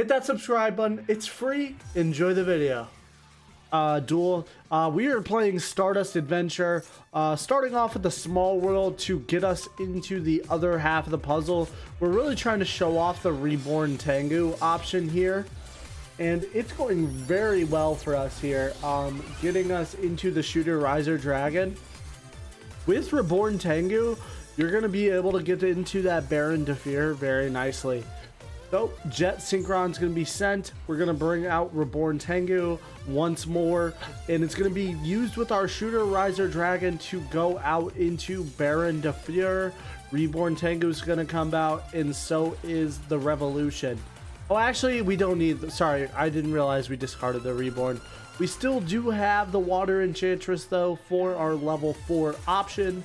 hit that subscribe button. It's free. Enjoy the video. Duel. We are playing Stardust Adventure, starting off with the small world to get us into the other half of the puzzle. We're really trying to show off the Reborn Tengu option here, and it's going very well for us here, getting us into the Shooter Riser Dragon. With Reborn Tengu, you're going to be able to get into that Baron Defeer very nicely. So Jet Synchron is going to be sent. We're going to bring out Reborn Tengu once more, and it's going to be used with our Shooter Riser Dragon to go out into Baron Defeer. Reborn Tengu is going to come out, and so is the Revolution. Oh, actually, we don't need... Sorry, I didn't realize we discarded the Reborn. We still do have the Water Enchantress, though, for our level 4 option.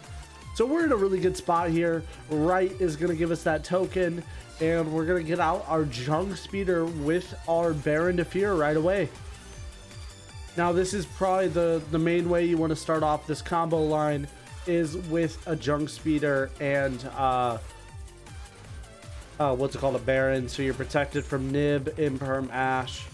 So we're in a really good spot here. Right is going to give us that token, and we're going to get out our Junk Speeder with our Baron Defeer right away. Now, this is probably the main way you want to start off this combo line, is with a Junk Speeder and what's it called, a Baron, so you're protected from Nib, Imperm, Ash.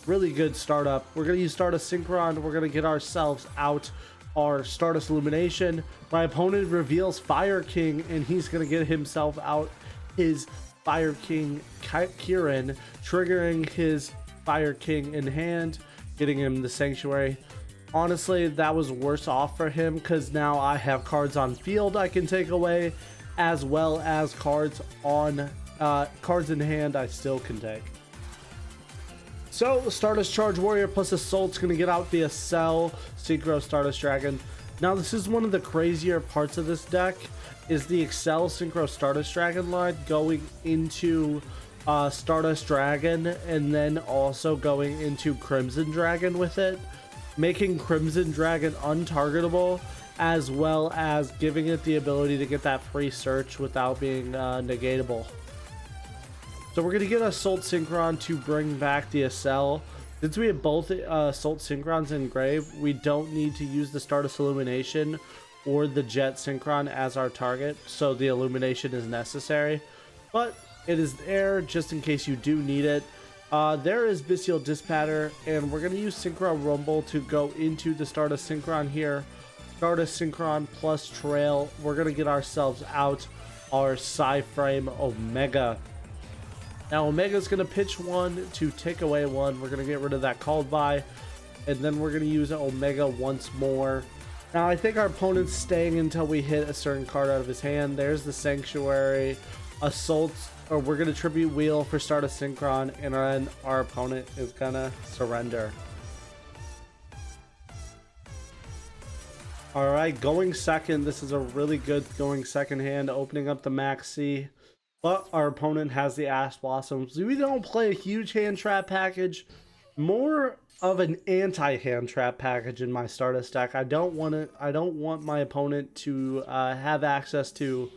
Really good startup. We're going to use Stardust Synchron. We're going to get ourselves out our Stardust Illumination. My opponent reveals Fire King, and he's going to get himself out his Fire King Kieran, triggering his Fire King in hand, getting him the Sanctuary. Honestly, that was worse off for him, because now I have cards on field I can take away, as well as cards on cards in hand I still can take. So Stardust Charge Warrior plus Assault's going to get out via Cell Synchro Stardust Dragon. Now, this is one of the crazier parts of this deck, is the Excel Synchro Stardust Dragon line going into Stardust Dragon, and then also going into Crimson Dragon with it, making Crimson Dragon untargetable, as well as giving it the ability to get that free search without being negatable. So we're going to get Assault Synchron to bring back the Accel. Since we have both Assault Synchrons in grave, we don't need to use the Stardust Illumination or the Jet Synchron as our target, so the Illumination is necessary. But it is there just in case you do need it. There is Bestial Dispatter, and we're going to use Synchro Rumble to go into the Stardust Synchron here. Stardust Synchron plus Trail. We're going to get ourselves out our Psy-Frame Omega. Now, Omega's going to pitch one to take away one. We're going to get rid of that called by, and then we're going to use Omega once more. Now, I think our opponent's staying until we hit a certain card out of his hand. There's the Sanctuary, Assault, or we're going to Tribute Wheel for Stardust Synchron, and then our opponent is going to surrender. Alright, going second. This is a really good going second hand, opening up the Maxi. But our opponent has the Ash Blossoms. We don't play a huge hand trap package, more of an anti-hand trap package in my Stardust deck. I don't want my opponent to have access to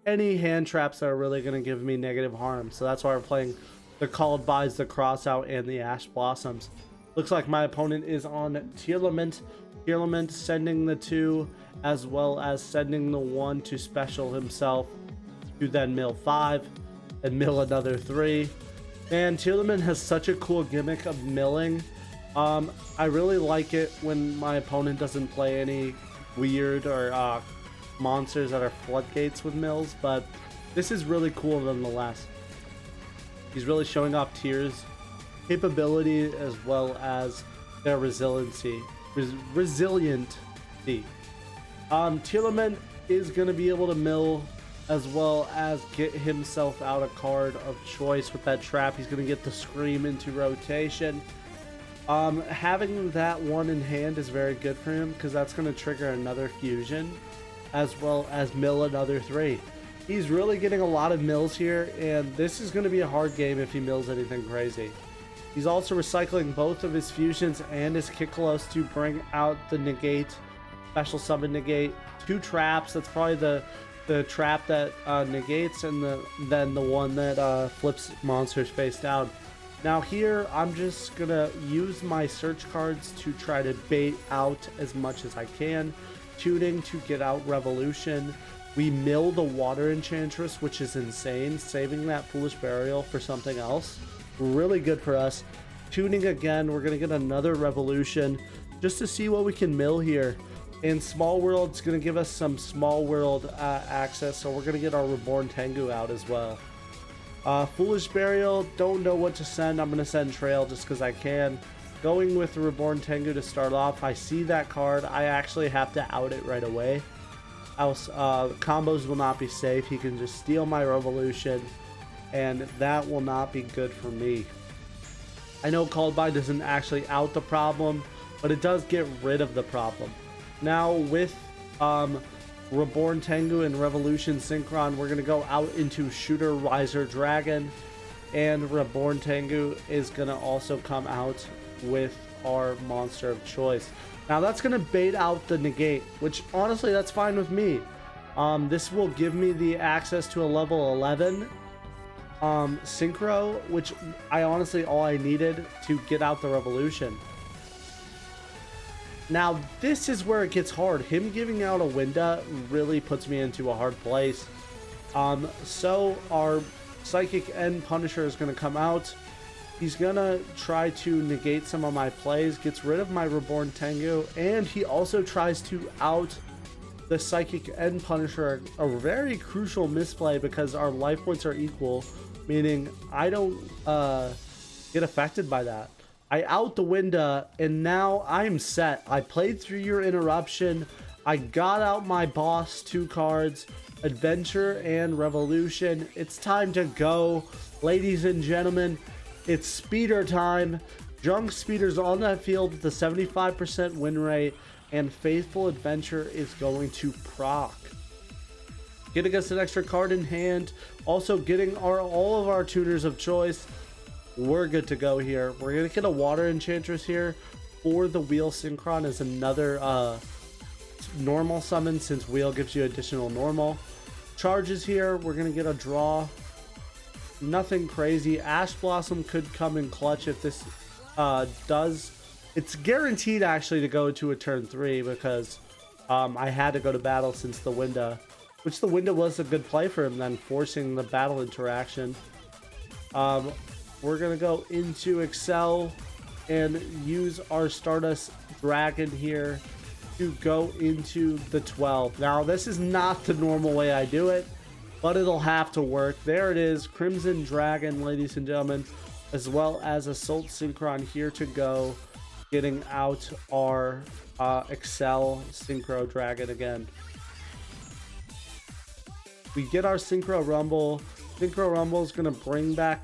any hand traps that are really going to give me negative harm. So that's why we're playing the Called Bys, the Crossout, and the Ash Blossoms. Looks like my opponent is on Tearlament. Tearlament sending the 2, as well as sending the 1 to special himself, to then mill 5 and mill another 3. And Tearlament has such a cool gimmick of milling. I really like it when my opponent doesn't play any weird or monsters that are floodgates with mills, but this is really cool nonetheless. He's really showing off Tear's capability as well as their resiliency. Tearlament is going to be able to mill, as well as get himself out a card of choice with that trap. He's going to get the Scream into rotation. Having that 1 in hand is very good for him, because that's going to trigger another fusion, as well as mill another 3. He's really getting a lot of mills here, and this is going to be a hard game if he mills anything crazy. He's also recycling both of his fusions and his Kiklos to bring out the negate, special summon negate, 2 traps. That's probably the trap that negates, and then the one that flips monsters face down. Now here, I'm just gonna use my search cards to try to bait out as much as I can. Tuning to get out Revolution. We mill the Water Enchantress, which is insane, saving that Foolish Burial for something else. really good for us. Tuning again, we're gonna get another revolution just to see what we can mill here. And Small World's gonna give us some Small World access, so we're gonna get our Reborn Tengu out as well. Foolish Burial, don't know what to send. I'm gonna send Trail just because I can. Going with the Reborn Tengu to start off. I see that card. I actually have to out it right away. Else, combos will not be safe. He can just steal my Revolution, and that will not be good for me. I know Called By doesn't actually out the problem, but it does get rid of the problem. Now with Reborn Tengu and Revolution Synchron, we're going to go out into Shooter Riser Dragon, and Reborn Tengu is going to also come out with our monster of choice. Now that's going to bait out the negate, which honestly that's fine with me. This will give me the access to a level 11 synchro, which I honestly all I needed to get out the revolution. Now this is where it gets hard. Him giving out a Winda really puts me into a hard place. So our Psychic End Punisher is going to come out. He's going to try to negate some of my plays, gets rid of my Reborn Tengu, and he also tries to out the Psychic End Punisher, a very crucial misplay because our life points are equal, meaning I don't get affected by that. I out the Winda, and now I'm set. I played through your interruption. I got out my boss 2 cards, Adventure and Revolution. It's time to go, ladies and gentlemen. It's speeder time. Junk Speeder's on that field with a 75% win rate, and Faithful Adventure is going to proc. Getting us an extra card in hand, also getting all of our tuners of choice. We're good to go here. We're gonna get a Water Enchantress here for the Wheel Synchron as another normal summon, since Wheel gives you additional normal charges here. We're gonna get a draw. Nothing crazy. Ash Blossom could come in clutch if this does. It's guaranteed actually to go to a turn 3 because I had to go to battle since the Winda, which the Winda was a good play for him then, forcing the battle interaction. We're gonna go into Excel and use our Stardust Dragon here to go into the 12. Now this is not the normal way I do it, but it'll have to work. There it is, Crimson Dragon, ladies and gentlemen, as well as Assault Synchron here to go, getting out our Excel Synchro Dragon again. We get our Synchro Rumble. Synchro Rumble is going to bring back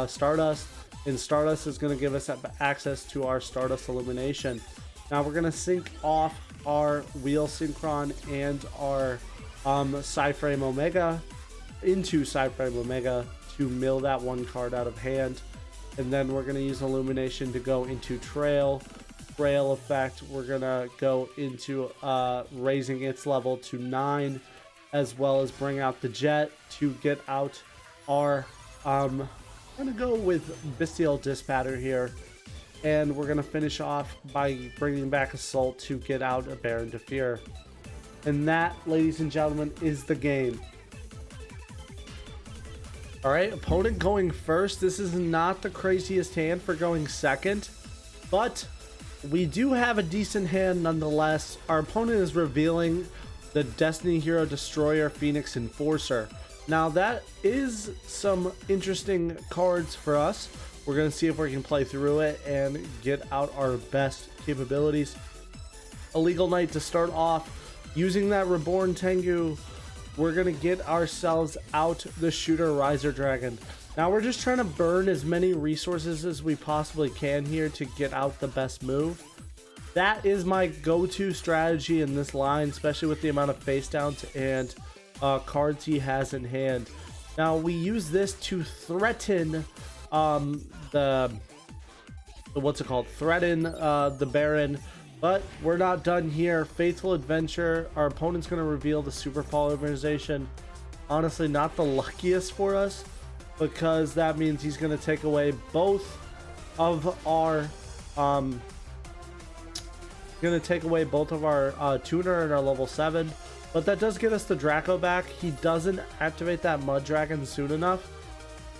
Stardust, and Stardust is going to give us access to our Stardust Illumination. Now we're going to sync off our Wheel Synchron and our Psyframe Omega into Psyframe Omega to mill that 1 card out of hand, and then we're going to use Illumination to go into Trail effect. We're going to go into raising its level to 9, as well as bring out the Jet to get out our I'm gonna go with Bestial Dispatter here, and we're gonna finish off by bringing back Assault to get out a Baron Defeer. And that, ladies and gentlemen, is the game. All right, opponent going first. This is not the craziest hand for going second, but we do have a decent hand nonetheless. Our opponent is revealing the Destiny Hero Destroyer Phoenix Enforcer. Now that is some interesting cards for us. We're going to see if we can play through it and get out our best capabilities. Illegal Knight to start off. Using that Reborn Tengu, we're going to get ourselves out the Shooter Riser Dragon. Now we're just trying to burn as many resources as we possibly can here to get out the best move. That is my go-to strategy in this line, especially with the amount of face downs and cards he has in hand. Now we use this to threaten threaten the Baron, but we're not done here. Faithful Adventure, our opponent's going to reveal the Super Polymerization. Honestly, not the luckiest for us, because that means he's going to take away both of our tuner and our level 7. But that does get us the Draco back. He doesn't activate that Mud Dragon soon enough,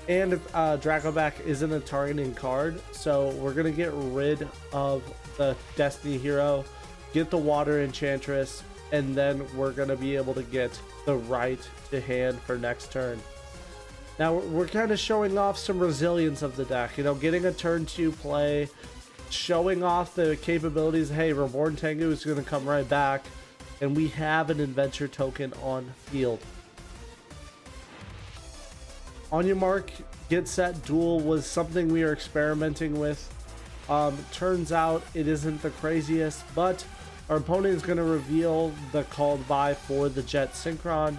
And Dracoback isn't a targeting card, so we're gonna get rid of the Destiny Hero, get the Water Enchantress, and then we're gonna be able to get the right to hand for next turn. Now we're kind of showing off some resilience of the deck, you know, getting a turn 2 play, showing off the capabilities. Hey, Reborn Tengu is gonna come right back, and we have an adventure token on field. On your mark, get set, duel was something we are experimenting with. Turns out it isn't the craziest, but our opponent is going to reveal the called buy for the Jet Synchron.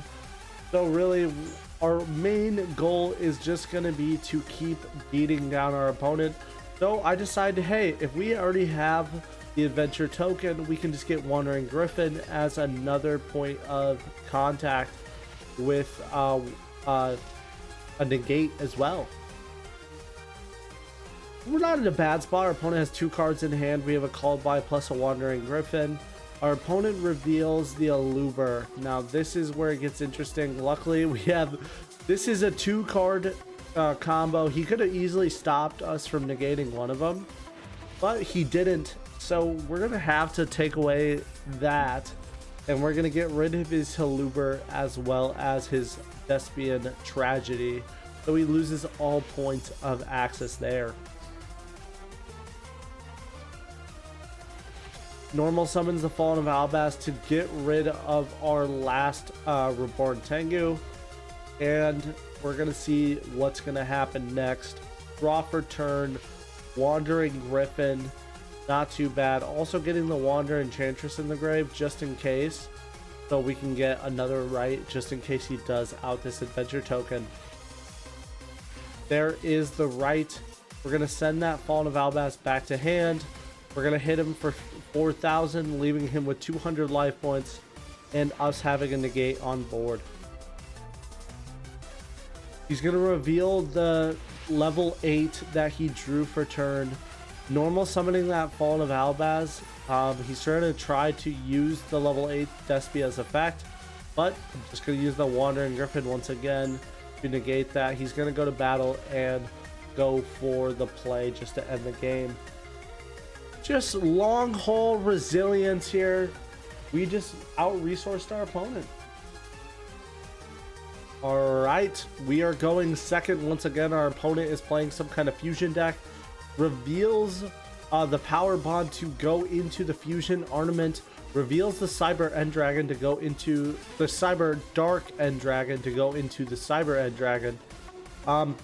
So really, our main goal is just going to be to keep beating down our opponent. So I decided, hey, if we already have the adventure token, we can just get Wandering Griffin as another point of contact with a negate as well. We're not in a bad spot. Our opponent has 2 cards in hand. We have a called by plus a Wandering Griffin. Our opponent reveals the Aluber. Now this is where it gets interesting. Luckily we have, this is a 2-card combo. He could have easily stopped us from negating one of them, but he didn't. So we're gonna have to take away that, and we're gonna get rid of his Aluber as well as his Thespian Tragedy, so he loses all points of access there. Normal summons the Fallen of Albaz to get rid of our last Reborn Tengu, and we're gonna see what's gonna happen next. Draw for turn, Wandering Griffin, not too bad. Also getting the Wander Enchantress in the grave just in case, so we can get another right just in case he does out this adventure token. There is the right. We're gonna send that Fallen of Albaz back to hand. We're gonna hit him for 4,000, leaving him with 200 life points and us having a negate on board. He's gonna reveal the level 8 that he drew for turn. Normal summoning that Fallen of Albaz. He's trying to try to use the level 8 Despia as effect, but I'm just going to use the Wandering Griffin once again to negate that. He's going to go to battle and go for the play just to end the game. Just long haul resilience here. We just out-resourced our opponent. Alright, we are going second. Once again, our opponent is playing some kind of fusion deck. Reveals the Power Bond to go into the Fusion Ornament. Reveals the Cyber End Dragon to go into the Cyber Dark End Dragon to go into the Cyber End Dragon. Our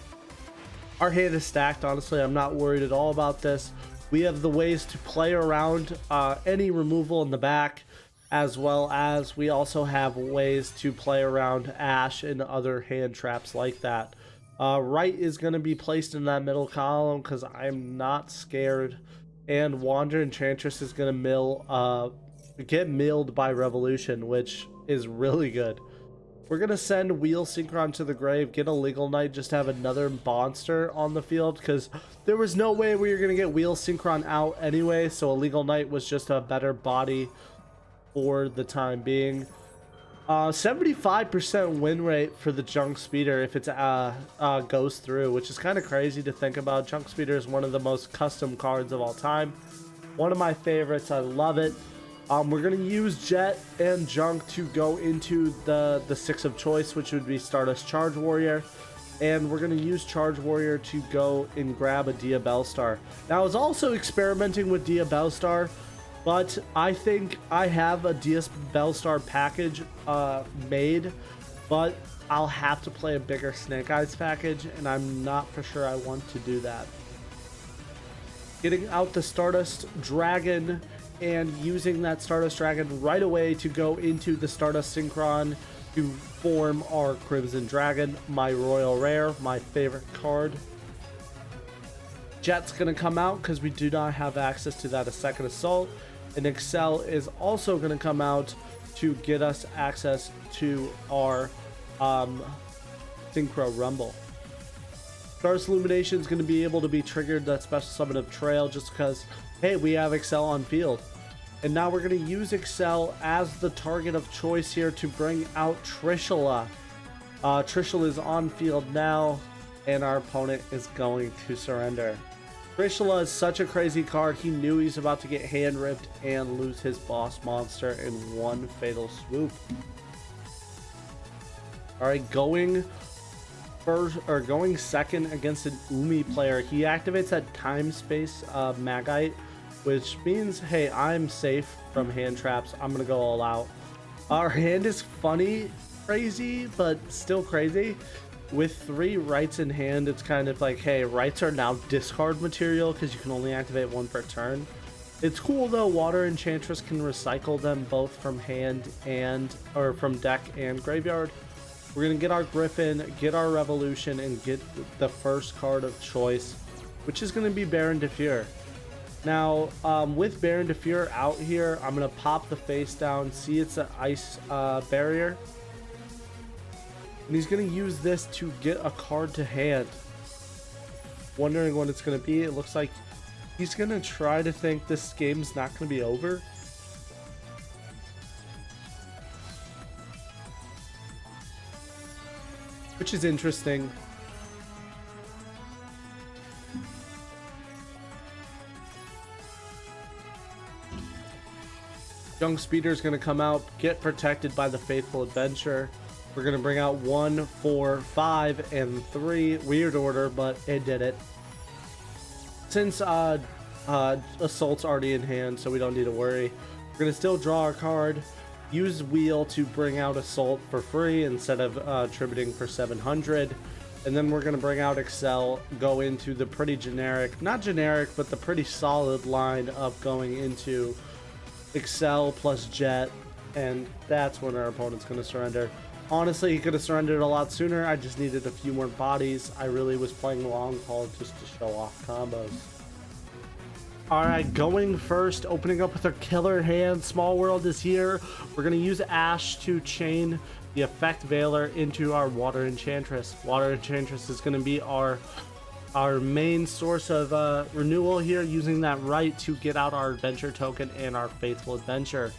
hand is stacked, honestly. I'm not worried at all about this. We have the ways to play around any removal in the back, as well as we also have ways to play around Ash and other hand traps like that. Right is going to be placed in that middle column because I'm not scared, and Wander Enchantress is going to get milled by Revolution, which is really good. We're going to send Wheel Synchron to the grave, get a Legal Knight, just to have another monster on the field, because there was no way we were going to get Wheel Synchron out anyway, so a Legal Knight was just a better body for the time being. 75% win rate for the Junk Speeder if it goes through, which is kind of crazy to think about. Junk Speeder is one of the most custom cards of all time. One of my favorites. I love it. We're going to use Jet and Junk to go into the 6 of choice, which would be Stardust Charge Warrior. And we're going to use Charge Warrior to go and grab a Dia Bellstar. Now, I was also experimenting with Dia Bellstar, but I think I have a DS Bellstar package made, but I'll have to play a bigger Snake Eyes package, and I'm not for sure I want to do that. Getting out the Stardust Dragon and using that Stardust Dragon right away to go into the Stardust Synchron to form our Crimson Dragon, my Royal Rare, my favorite card. Jet's going to come out because we do not have access to that a Second Assault. And Excel is also going to come out to get us access to our Synchro Rumble. Stardust Illumination is going to be able to be triggered, that special summon of Trail, just because, hey, we have Excel on field. And now we're going to use Excel as the target of choice here to bring out Trishula. Trishula is on field now. and our opponent is going to surrender. Trishula is such a crazy card. He knew he's about to get hand ripped and lose his boss monster in one fatal swoop. Alright, going second against an Umi player. He activates that time space Magite, which means, hey, I'm safe from hand traps. I'm gonna go all out. Our hand is funny, crazy, but still crazy. With 3 rights in hand, it's kind of like, hey, rights are now discard material because you can only activate 1 per turn. It's cool though, Water Enchantress can recycle them both from hand or from deck and graveyard. We're gonna get our Griffin, get our Revolution, and get the first card of choice, which is gonna be Baron Defure. Now, with Baron Defure out here, I'm gonna pop the face down, see it's an ice barrier. And he's going to use this to get a card to hand. Wondering what it's going to be. It looks like he's going to try to think this game's not going to be over. Which is interesting. Young Speeder is going to come out, get protected by the Faithful Adventure. We're going to bring out 1, 4, 5, and 3. Weird order, but it did it. Since Assault's already in hand, so we don't need to worry. We're going to still draw our card, use Wheel to bring out Assault for free instead of tributing for 700. And then we're going to bring out Excel, go into the pretty generic, not generic, but the pretty solid line of going into Excel plus Jet. And that's when our opponent's going to surrender. Honestly, he could have surrendered a lot sooner. I just needed a few more bodies. I really was playing long haul just to show off combos. Alright, going first, opening up with a killer hand. Small World is here. We're going to use Ash to chain the Effect Veiler into our Water Enchantress. Water Enchantress is going to be our main source of renewal here, using that right to get out our Adventure token and our Faithful Adventure.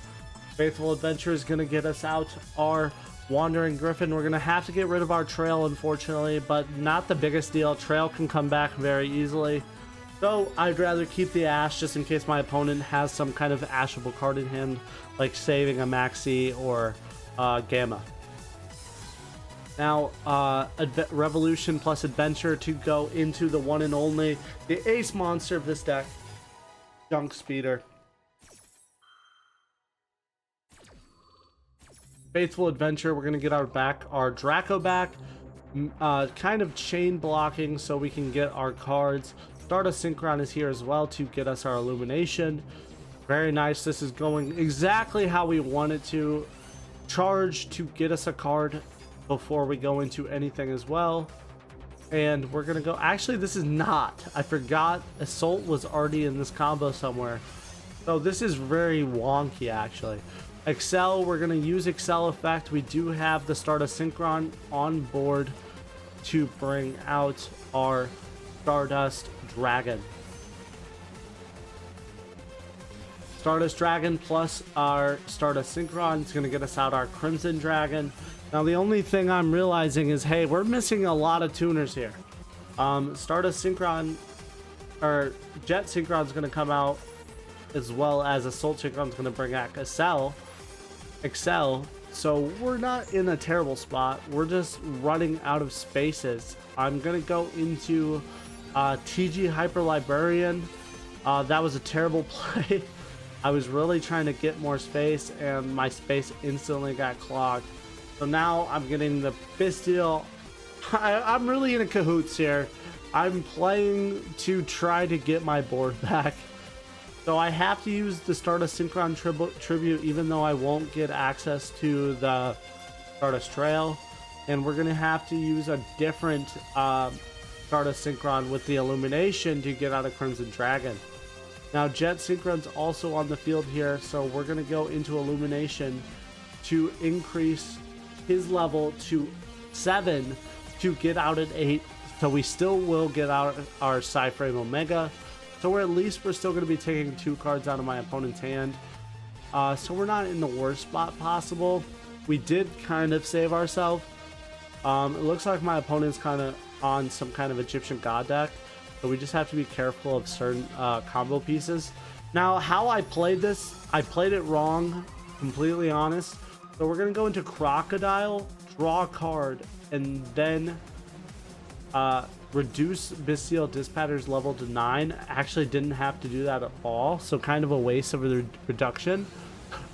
Faithful Adventure is going to get us out our Wandering Griffin. We're going to have to get rid of our Trail, unfortunately, but not the biggest deal. Trail can come back very easily. So I'd rather keep the Ash just in case my opponent has some kind of Ashable card in hand, like saving a Maxi or Gamma. Now, Revolution plus Adventure to go into the one and only, the ace monster of this deck, Junk Speeder. Faithful Adventure, we're going to get our Draco back, kind of chain blocking so we can get our cards. Stardust Synchron is here as well to get us our Illumination. Very nice. This is going exactly how we want it to. Charge to get us a card before we go into anything as well. And we're going to go... Actually, this is not. I forgot Assault was already in this combo somewhere. So this is very wonky, actually. Excel, we're going to use Excel effect. We do have the Stardust Synchron on board to bring out our Stardust Dragon. Stardust Dragon plus our Stardust Synchron is going to get us out our Crimson Dragon. Now the only thing I'm realizing is, hey, we're missing a lot of tuners here. Stardust Synchron, or Jet Synchron is going to come out, as well as Assault Synchron is going to bring back Excel, so we're not in a terrible spot. We're just running out of spaces. I'm gonna go into TG Hyper Librarian. That was a terrible play. I was really trying to get more space and my space instantly got clogged. So now I'm getting the Bestial. I'm really in a cahoots here. I'm playing to try to get my board back. So I have to use the Stardust Synchron tribute, even though I won't get access to the Stardust Trail. And we're going to have to use a different Stardust Synchron with the Illumination to get out a Crimson Dragon. Now Jet Synchron's also on the field here, so we're going to go into Illumination to increase his level to 7 to get out at 8. So we still will get out our Psyframe Omega. So we're still going to be taking 2 cards out of my opponent's hand. So we're not in the worst spot possible. We did kind of save ourselves. It looks like my opponent's kind of on some kind of Egyptian god deck, so we just have to be careful of certain combo pieces. Now, how I played this, I played it wrong, completely honest. So we're gonna go into Crocodile, draw a card, and then reduce Bestial Dispatcher's level to 9. Actually didn't have to do that at all, so kind of a waste of the reduction.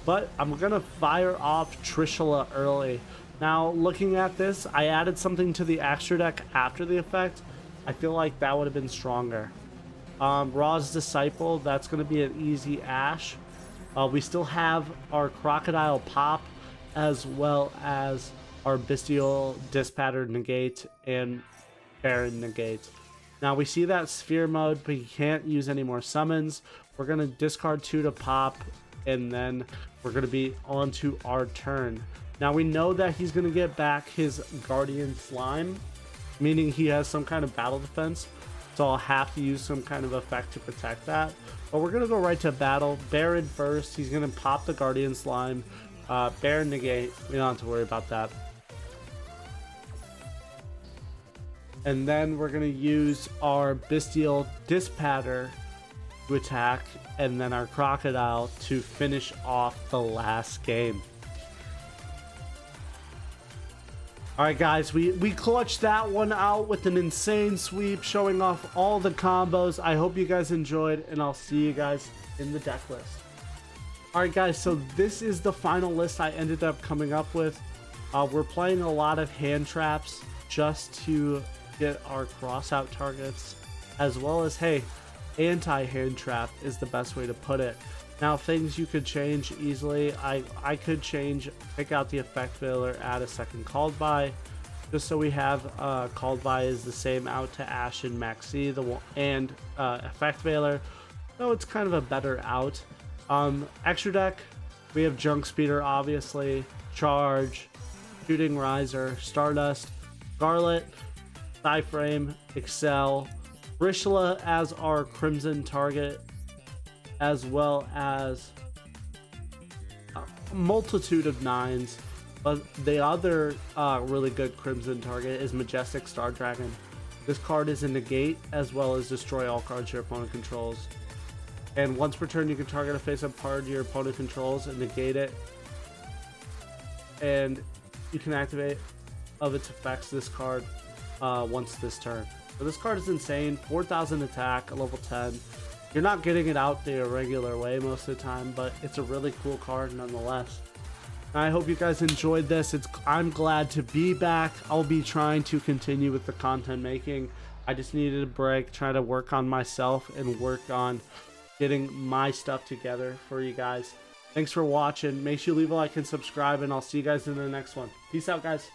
But I'm gonna fire off Trishula early. Now, looking at this, I added something to the extra deck after the effect. I feel like that would have been stronger. Ra's Disciple, that's gonna be an easy Ash. We still have our Crocodile Pop, as well as our Bestial Dispatcher negate and Baron negate. Now we see that Sphere mode, but he can't use any more summons. We're gonna discard 2 to pop, and then we're gonna be on to our turn. Now we know that he's gonna get back his Guardian Slime, meaning he has some kind of battle defense, so I'll have to use some kind of effect to protect that. But we're gonna go right to battle. Baron first. He's gonna pop the Guardian Slime. Baron negate. We don't have to worry about that. And then we're gonna use our Bestial Dispatcher to attack, and then our Crocodile to finish off the last game. Alright guys, we clutched that one out with an insane sweep, showing off all the combos. I hope you guys enjoyed, and I'll see you guys in the deck list. Alright guys, so this is the final list I ended up coming up with. We're playing a lot of hand traps just to get our cross-out targets, as well as, hey, anti-hand trap is the best way to put it. Now, things you could change easily, I could change, pick out the effect veiler, add a second called by, just so we have called by is the same out to Ash and Maxi, and effect veiler, so it's kind of a better out. Extra deck, we have Junk Speeder, obviously, Charge, Shooting Riser, Stardust, Scarlet, Frame, Excel, Trishula as our Crimson target, as well as a multitude of 9s. But the other really good Crimson target is Majestic Star Dragon. This card is a negate, as well as destroy all cards your opponent controls. And once per turn, you can target a face-up card your opponent controls and negate it. And you can activate of its effects this card once this turn. So this card is insane. 4,000 attack, a level 10. You're not getting it out the regular way most of the time, but it's a really cool card nonetheless. I hope you guys enjoyed this. I'm glad to be back. I'll be trying to continue with the content making. I just needed a break, trying to work on myself and work on getting my stuff together for you guys. Thanks for watching. Make sure you leave a like and subscribe, and I'll see you guys in the next one. Peace out, guys.